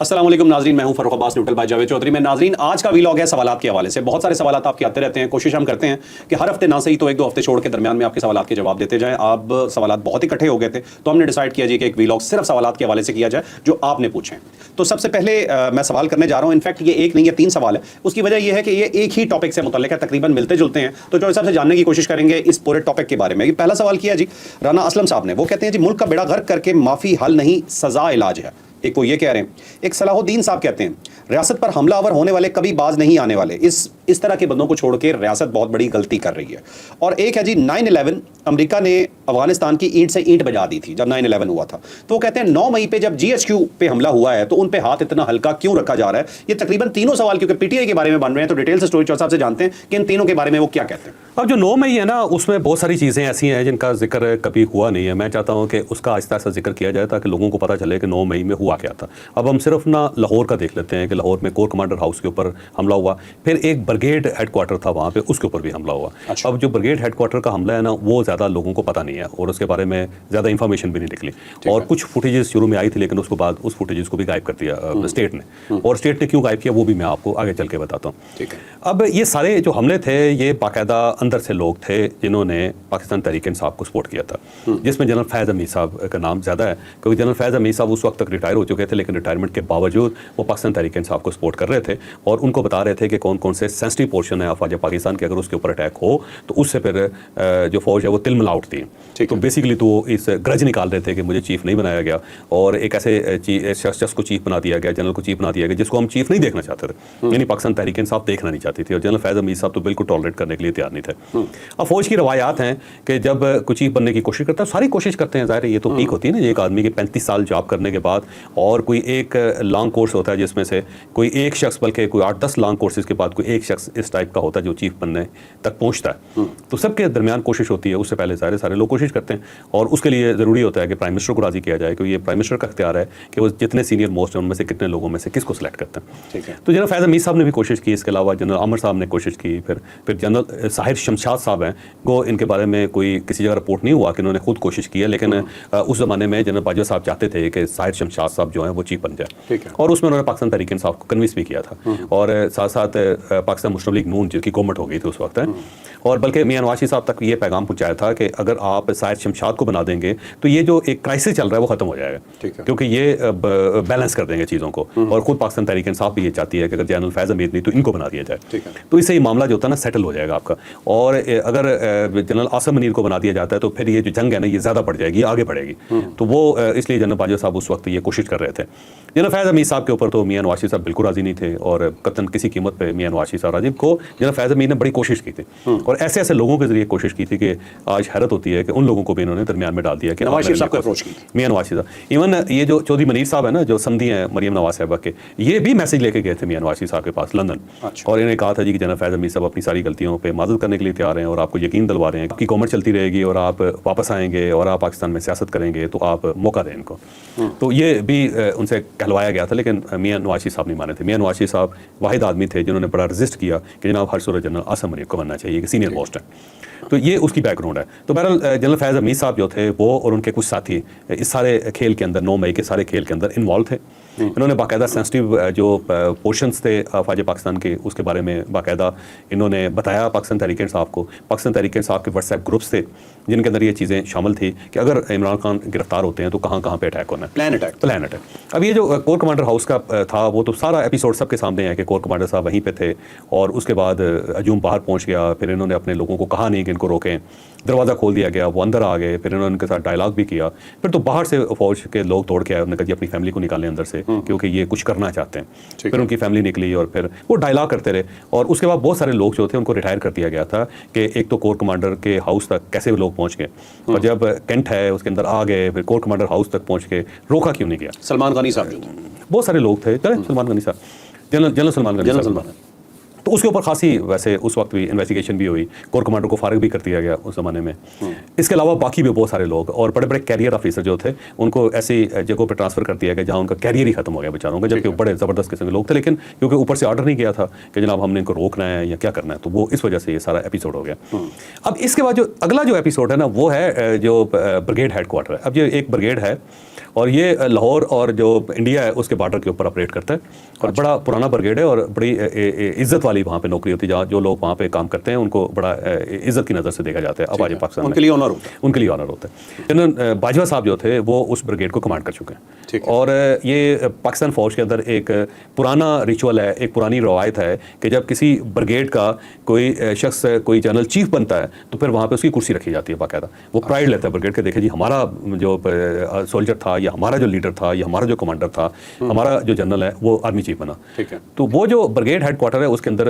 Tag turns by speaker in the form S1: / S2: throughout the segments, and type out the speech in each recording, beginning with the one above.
S1: अस्सलाम वालेकुम नाज़रीन, मैं हूं फर्रुख अब्बास न्यूट्रल बाय जावेद चौधरी में। नाज़रीन, आज का व्लॉग है सवालात के हवाले से। बहुत सारे सवालात आपके आते रहते हैं। कोशिश हम करते हैं कि हर हफ्ते ना सही तो एक दो हफ्ते छोड़ के दरमियान में आपके सवालात के जवाब देते जाएं। अब सवालात बहुत इकट्ठे हो गए थे तो हमने डिसाइड किया जी कि एक व्लॉग सिर्फ सवालात के हवाले से किया जाए जो आपने पूछे। तो सबसे पहले मैं सवाल करने जा रहा हूँ। इनफैक्ट ये एक नहीं, ये 3 सवाल है। उसकी वजह यह है कि ये एक ही टॉपिक से मुतल्लिक है, तकरीबन मिलते जुलते हैं, तो जो हिसाब से जानने की कोशिश करेंगे इस पूरे टॉपिक के बारे में। पहला सवाल किया जी राना असलम साहब ने। वो कहते हैं जी मुल्क का बेड़ा गर्क करके माफ़ी हल नहीं, सज़ा इलाज है। एक वो ये कह रहे हैं। एक सलाहुद्दीन साहब कहते हैं रियासत पर हमलावर होने वाले कभी बाज नहीं आने वाले। इस तरह के बंदों को छोड़ के रियासत बहुत बड़ी गलती कर रही है। और एक है जी 9/11, अमेरिका ने अफगानिस्तान की ईंट से ईंट बजा दी थी जब 9/11 हुआ था। तो वो कहते हैं 9 मई पे जब GHQ पे हमला हुआ है तो उन पे हाथ इतना हल्का क्यों रखा जा रहा है। ये तकरीबन तीनों सवाल क्योंकि PTI के बारे में बन रहे हैं, तो डिटेल से स्टोरी चौधरी साहब से जानते हैं कि इन तीनों के बारे में वो क्या कहते हैं।
S2: अब जो 9 मई है ना, उसमें बहुत सारी चीज़ें ऐसी हैं जिनका जिक्र कभी हुआ नहीं है। मैं चाहता हूँ कि उसका आहिस्ता आहिस्ता जिक्र किया जाए ताकि लोगों को पता चले कि 9 मई में हुआ क्या था। अब हम सिर्फ ना लाहौर का देख लेते हैं कि लाहौर में कोर कमांडर हाउस के ऊपर हमला हुआ, फिर एक ब्रिगेड हेडक्वार्टर था वहाँ पे, उसके ऊपर भी हमला हुआ।
S1: अच्छा।
S2: अब जो ब्रिगेड हेडक्वार्टर का हमला है ना, वो ज़्यादा लोगों को पता नहीं है और उसके बारे में ज़्यादा इंफॉर्मेशन भी नहीं निकली। और कुछ फुटेजेस शुरू में आई थी, लेकिन उसके बाद उस फुटेजेस को भी गायब कर दिया स्टेट ने। और स्टेट ने क्यों गायब किया वो भी मैं आपको आगे चल के बताता हूँ।
S1: ठीक है।
S2: अब ये सारे जो हमले थे ये बाकायदा अंदर से लोग थे जिन्होंने पाकिस्तान तहरीक इंसाफ को सपोर्ट किया था, जिसमें जनरल फैज़ हमीद साहब का नाम ज़्यादा है, क्योंकि जनरल फैज़ हमीद साहब उस वक्त तक रिटायर हो चुके थे, लेकिन रिटायरमेंट के बावजूद वो पाकिस्तान तहरीक इंसाफ को सपोर्ट कर रहे थे और उनको बता रहे थे कि कौन कौन से सेंसिटिव पोर्शन है अफवाज पाकिस्तान के, अगर उसके ऊपर अटैक हो तो उससे फिर जो फौज है वो तिलमिला उठती है। तो बेसिकली तो इस ग्रज निकाल रहे थे कि मुझे चीफ नहीं बनाया गया और एक ऐसे शख्स को चीफ बना दिया गया, जनरल को चीफ बना दिया गया जिसको हम चीफ नहीं देखना चाहते थे, यानी पाकिस्तान तहरीक इंसाफ देखना नहीं चाहती थी। और जनरल फैज़ हमीद साहब तो बिल्कुल टॉलरेट करने के लिए तैयार नहीं थे। अब फौज की रवायात हैं कि जब कोई चीफ बनने की कोशिश करता है, सारी कोशिश करते हैं, ज़ाहिर है ये तो पीक होती है ना एक आदमी के 35 साल जॉब करने के बाद, और कोई एक लॉन्ग कोर्स होता है जिसमें से कोई एक शख्स, बल्कि कोई 8-10 लॉन्ग कोर्सेज के बाद कोई एक शख्स इस टाइप का होता है जो चीफ बनने तक पहुंचता है। तो सबके दरमियान कोशिश होती है, उससे पहले सारे लोग कोशिश करते हैं और उसके लिए ज़रूरी होता है कि प्राइम मिनिस्टर को राज़ी किया जाए, क्योंकि ये प्राइम मिनिस्टर का इख्तियार है कि वो जितने सीनियर मोस्ट हैं उनमें से कितने लोगों में से किसको सिलेक्ट करते हैं। तो जनरल फैज़ हमीद साहब ने भी कोशिश की, इसके अलावा जनरल आमिर साहब ने कोशिश की, फिर जनरल साहिर शमशाद साहब हैं, वो इनके बारे में कोई किसी जगह रिपोर्ट नहीं हुआ कि उन्होंने खुद कोशिश की है, लेकिन उस ज़माने में जनरल बाजवा साहब चाहते थे कि साहिर शमशाद साहब जो हैं वो चीफ बन जाए, और उसमें उन्होंने पाकिस्तान तहरीक इंसाफ को कन्विंस भी किया था। और साथ साथ पाकिस्तान मुस्लिम लीग नून जिसकी गवर्नमेंट हो गई थी उस वक्त है, और बल्कि मियां नवाज शरीफ साहब तक ये पैगाम पहुंचाया था कि अगर आप साहिर शमशाद को बना देंगे तो ये जो एक क्राइसिस चल रहा है वो खत्म हो जाएगा, क्योंकि ये बैलेंस कर देंगे चीज़ों को। और खुद पाकिस्तान तहरीक इंसाफ भी ये चाहती है कि अगर जनरल फैज़ हमीद नहीं तो इनको बना दिया जाए, तो इससे ये मामला जो होता है ना सेटल हो जाएगा आपका। और अगर जनरल आसिम मुनीर को बना दिया जाता है तो फिर ये जो जंग है ना ये ज़्यादा बढ़ जाएगी, आगे बढ़ेगी। तो वो इसलिए जनरल बाजवा साहब उस वक्त ये कोशिश कर रहे थे। जनरल फैज़ हमीद साहब के ऊपर तो मियां नवाज शरीफ साहब बिल्कुल राज़ी नहीं थे और कतन किसी कीमत पे मियां नवाज शरीफ साहब राजी को जनरल फैज़ हमीद ने बड़ी कोशिश की थी और ऐसे ऐसे लोगों के जरिए कोशिश की थी कि आज हैरत होती है कि उन लोगों को भी इन्होंने दरमियान में डाल दिया कि
S1: नवाज शरीफ साहब को अप्रोच की
S2: मियां नवाज शरीफ साहब। इवन ये जो चौधरी मनीर साहब है ना, जो समधी हैं मरियम नवाज साहबा के, ये भी मैसेज लेके गए थे मियां नवाज शरीफ साहब के पास लंदन। और इन्होंने कहा था जी कि जनरल फैज़ हमीद साहब अपनी सारी गलतियों पर माजरत करने के लिए तैयार हैं और आपको यकीन दिलवा रहे हैं आपकी गवर्नमेंट चलती रहेगी और आप वापस आएंगे और आप पाकिस्तान में सियासत करेंगे, तो आप मौका दें इनको। तो ये भी उनसे कहलवाया गया था, लेकिन मियां नवाज शरीफ साहब नहीं माने थे। मियां नवाज शरीफ साहब वाहिद आदमी थे जिन्होंने बड़ा रजिस्ट किया कि जनाब हर सूरत जनरल आसिम मुनीर को बनना चाहिए कि सीनियर मोस्ट है। तो ये उसकी बैकग्राउंड है। तो बहरहाल जनरल फैज़ हमीद साहब जो थे वो और उनके कुछ साथी इस सारे खेल के अंदर 9 मई के सारे खेल के अंदर इन्वॉल्व थे। इन्होंने बाकायदा सेंसिटिव जो पोर्शंस थे अफवाज पाकिस्तान के, उसके बारे में बाकायदा इन्होंने बताया पाकिस्तान तहरीक इंसाफ को। पाकिस्तान तहरीक इंसाफ के व्हाट्सएप ग्रुप्स थे जिनके अंदर ये चीज़ें शामिल थी कि अगर इमरान खान गिरफ्तार होते हैं तो कहाँ कहाँ पे अटैक होना है, प्लान अटैक। अब ये जो कोर कमांडर हाउस का था वो तो सारा एपिसोड सबके सामने है कि कोर कमांडर साहब वहीं पे थे और उसके बाद हजूम बाहर पहुँच गया, फिर इन्होंने अपने लोगों को कहा नहीं कि इनको रोकें, दरवाज़ा खोल दिया गया, वो अंदर आ गए, फिर इन्होंने उनके साथ डायलॉग भी किया। फिर तो बाहर से फौज के लोग तोड़ के आए, उन्होंने कहा जी अपनी फैमिली को निकालें अंदर से क्योंकि ये कुछ करना चाहते हैं। फिर उनकी फैमिली निकली और फिर वो डायलॉग करते रहे और उसके बाद बहुत सारे लोग जो थे उनको रिटायर कर दिया गया था कि एक तो कोर कमांडर के हाउस तक कैसे लोग पहुँच गए और जब कैंट है उसके अंदर आ गए, फिर कोर कमांडर हाउस तक पहुँच के रोका क्यों नहीं गया।
S1: सलमान गनी साहब,
S2: बहुत सारे लोग थे, सलमान गनी साहब, जनरल सलमान गनी साहब, तो उसके ऊपर खासी वैसे उस वक्त भी इन्वेस्टिगेशन भी हुई, कोर कमांडर को फारिग भी कर दिया गया उस ज़माने में। इसके अलावा बाकी भी बहुत सारे लोग और बड़े बड़े कैरियर ऑफिसर जो थे उनको ऐसी जगहों पर ट्रांसफ़र कर दिया गया जहाँ उनका कैरियर ही खत्म हो गया बेचारों का, जबकि बड़े ज़बरदस्त किस्म के लोग थे, लेकिन क्योंकि ऊपर से ऑर्डर नहीं गया था कि जनाब हमने इनको रोकना है या क्या करना है, तो वो इस वजह से ये सारा एपिसोड हो गया। अब इसके बाद जो अगला जो एपिसोड है ना वो है जो ब्रिगेड हेडक्वार्टर है। अब जो एक ब्रिगेड है और ये लाहौर और जो इंडिया है उसके बॉर्डर के ऊपर ऑपरेट करता है और बड़ा पुराना ब्रिगेड है और बड़ी इज्जत वाली वहाँ पे नौकरी होती है, जहाँ जो लोग वहाँ पे काम करते हैं उनको बड़ा इज्जत की नज़र से देखा जाता है। अब आज पाकिस्तान
S1: उनके लिए ऑनर होता है,
S2: उनके लिए ऑनर होता है। जनरल बाजवा साहब जो थे वो उस ब्रिगेड को कमांड कर चुके हैं और ये पाकिस्तान फौज के अंदर एक पुराना रिचुअल है, एक पुरानी रवायत है कि जब किसी ब्रिगेड का कोई शख्स कोई जनरल चीफ बनता है तो फिर वहाँ पे उसकी कुर्सी रखी जाती है बाकायदा। वो प्राइड लेता है ब्रिगेड के, देखे जी हमारा जो सोल्जर था या हमारा जो लीडर था या हमारा जो कमांडर था, हमारा जो जनरल है वो आर्मी चीफ बना। तो वो जो ब्रिगेड हेडक्वार्टर है उसके अंदर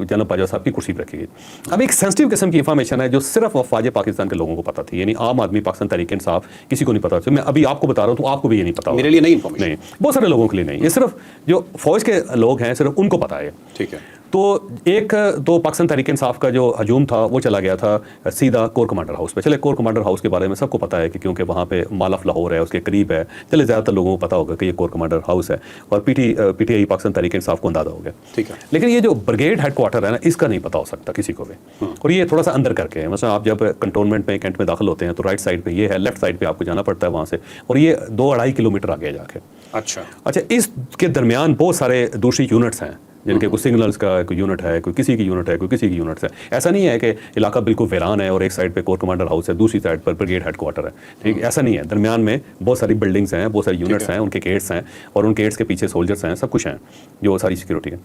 S2: जनरल बाजवा साहब की कुर्सी रखी गई। अब एक सेंसिटिव किस्म की इंफॉर्मेशन है जो सिर्फ अफवाज पाकिस्तान के लोगों को पता थी, यानी आम आदमी पाकिस्तान तहरीक इंसाफ किसी को नहीं पता। मैं अभी आपको बता रहा हूँ तो आपको भी ये नहीं पता,
S1: मेरे लिए नहीं इंफॉर्मेशन,
S2: नहीं बहुत सारे लोगों के लिए नहीं, ये सिर्फ जो फौज के लोग हैं सिर्फ उनको पता है।
S1: ठीक है।
S2: तो एक तो पाकिस्तान तहरीक इंसाफ का जो हजूम था वो चला गया था सीधा कोर कमांडर हाउस पे। चले कोर कमांडर हाउस के बारे में सबको पता है कि क्योंकि वहाँ पे मॉल ऑफ लाहौर है, उसके करीब है, चले ज़्यादातर लोगों को पता होगा कि ये कोर कमांडर हाउस है और पीटीआई पाकिस्तान तहरीक इंसाफ को अंदाजा हो गया।
S1: ठीक है।
S2: लेकिन ये जो ब्रिगेड हेडक्वार्टर है ना, इसका नहीं पता हो सकता किसी को भी। और ये थोड़ा सा अंदर करके है, मतलब आप जब कंटोनमेंट में कैंट में दाखिल होते हैं तो राइट साइड पे ये है, लेफ्ट साइड पे आपको जाना पड़ता है वहाँ से, और ये 2-2.5 किलोमीटर आगे जाके। अच्छा, इसके दरमियान बहुत सारे दूसरी यूनिट्स हैं जिनके कोई सिग्नल्स का कोई यूनिट है, कोई किसी की यूनिट है, कोई किसी की यूनिट है। ऐसा नहीं है कि इलाका बिल्कुल वीरान है और एक साइड पे कोर कमांडर हाउस है, दूसरी साइड पर ब्रिगेड हेडक्वार्टर है। ठीक, ऐसा नहीं है। दरमियान में बहुत सारी बिल्डिंग्स हैं, बहुत सारी यूनिट्स हैं, उनके गेट्स हैं और उन गेट्स के पीछे सोल्जर्स हैं, सब कुछ हैं जो सारी सिक्योरिटी है।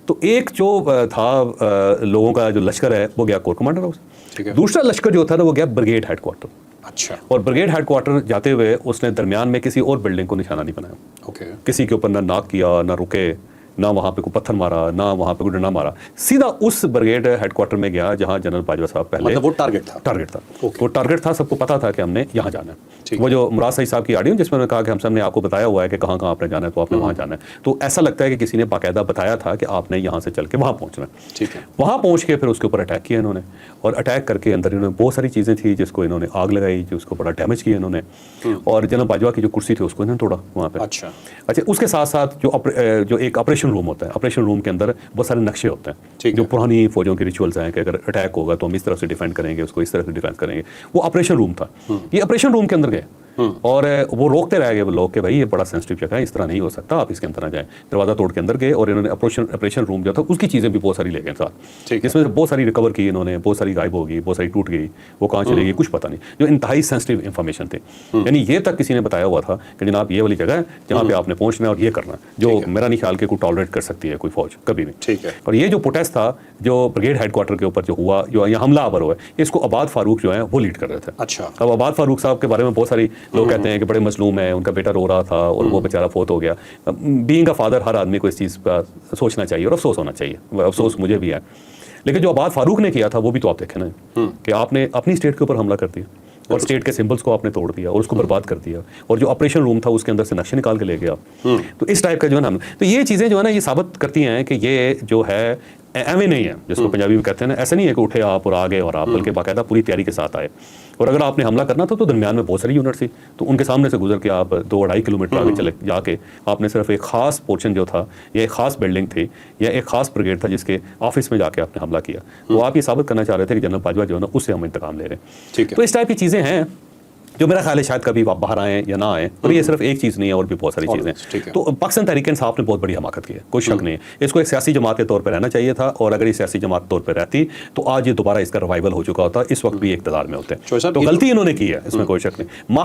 S2: तो एक जो था लोगों का जो लश्कर है वो गया कोर कमांडर हाउस, दूसरा लश्कर जो था ना वो गया ब्रिगेड हेडक्वार्टर।
S1: अच्छा।
S2: और ब्रिगेड हेडक्वार्टर जाते हुए उसने दरमियान में किसी और बिल्डिंग को निशाना नहीं बनाया। किसी के ऊपर ना नॉक किया, ना रुके, ना वहाँ पे कोई पत्थर मारा, ना वहाँ पे कोई डंडा मारा, सीधा उस ब्रिगेड हेडक्वार्टर में गया जहाँ जनरल बाजवा साहब पहले,
S1: मतलब वो टारगेट था।
S2: वो टारगेट था, सबको पता था कि हमने यहाँ जाना है। वो जो मुराद सईद साहब की ऑडियो जिसमें उन्होंने कहा कि हम सबने आपको बताया हुआ है कि कहाँ कहाँ आपने जाना है तो आपने वहाँ जाना है, तो ऐसा लगता है कि किसी ने बाकायदा बताया था कि आपने यहाँ से चल के वहाँ पहुँचना है।
S1: ठीक है।
S2: वहाँ पहुँच के फिर उसके ऊपर अटैक किया इन्होंने, और अटैक करके अंदर इन्होंने बहुत सारी चीज़ें थी जिसको इन्होंने आग लगाई, जिसको बड़ा डैमेज किया इन्होंने, और जनरल बाजवा की जो कुर्सी थी उसको इन्होंने तोड़ा वहाँ पे। अच्छा, उसके साथ साथ जो एक ऑपरेशन रूम होता है, ऑपरेशन रूम के अंदर बहुत सारे नक्शे होते हैं जो पुरानी फौजों के रिचुअल्स हैं कि अगर अटैक होगा तो हम इस तरफ से डिफेंड करेंगे, उसको इस तरह से डिफेंड करेंगे। वो ऑपरेशन रूम था। ये ऑपरेशन रूम के अंदर गए और वो रोकते रह गए वो लोग कि भाई ये बड़ा सेंसिटिव जगह है, इस तरह नहीं हो सकता, आप इसके अंदर ना जाएं। दरवाज़ा तोड़ के अंदर गए और इन्होंने ऑपरेशन रूम जो था उसकी चीज़ें भी बहुत सारी ले गए साथ, जिसमें बहुत सारी रिकवर की इन्होंने, बहुत सारी गायब हो गई, बहुत सारी टूट गई, वो कहाँ चली गई कुछ पता नहीं, जो इंतहाई सेंसिटिव इन्फॉर्मेशन थे। यानी ये तक किसी ने बताया हुआ था कि जनाब ये वाली जगह है जहाँ पे आपने पहुँचना है और ये करना है, जो मेरा नहीं ख्याल के कोई टॉलरेट कर सकती है कोई फौज कभी भी। ठीक है। और ये जो प्रोटेस्ट था जो ब्रिगेड हेडक्वार्टर के ऊपर जो हुआ, जो यहाँ हमला आवर हुआ, इसको अबाद फारूक जो है वो लीड कर रहे थे। अच्छा। अब अबाद फारूक साहब के बारे में बहुत सारी लोग कहते हैं कि बड़े मजलूम है, उनका बेटा रो रहा था और वो बेचारा फोत हो गया। बीइंग अ फादर हर आदमी को इस चीज़ का सोचना चाहिए और अफसोस होना चाहिए, अफसोस मुझे भी है। लेकिन जो अबाद फारूक ने किया था वो भी तो आप देखें ना कि आपने अपनी स्टेट के ऊपर हमला कर दिया और स्टेट के सिंबल्स को आपने तोड़ दिया और उसको बर्बाद कर दिया, और जो ऑपरेशन रूम था उसके अंदर से नक्शे निकाल के ले गया। तो इस टाइप का जो है ना, तो ये चीज़ें जो है ना ये साबित करती हैं कि ये जो है एवं नहीं है जिसको पंजाबी में कहते हैं ना, ऐसा नहीं है कि उठे आप और आ गए और आप, बल्कि बाकायदा पूरी तैयारी के साथ आए। और अगर आपने हमला करना था तो दरमियान में बहुत सारी यूनिट थी, तो उनके सामने से गुजर के आप 2-2.5 किलोमीटर आगे चले जाके आपने सिर्फ एक खास पोर्शन जो था, या एक खास बिल्डिंग थी या एक खास ब्रिगेड था जिसके ऑफिस में जाके आपने हमला किया। वो आप ये साबित करना चाह रहे थे कि जनरल बाजवा जो है ना उससे हम इंतकाम ले रहे हैं। तो इस टाइप की चीज़ें हैं जो मेरा ख्याल है शायद कभी बाहर आए या ना आए, और ये सिर्फ एक चीज़ नहीं है, और भी बहुत सारी चीज़ें। तो पाकिस्तान तहरीक इंसाफ ने बहुत बड़ी हमाकत की है, कोई शक नहीं है। इसको एक सियासी जमात के तौर पर रहना चाहिए था, और अगर ये सियासी जमात तौर पर रहती तो आज ये दोबारा इसका रिवाइवल हो चुका होता, इस वक्त भी इकतदार में होते हैं। तो गलती इन्होंने की है, इसमें कोई शक नहीं।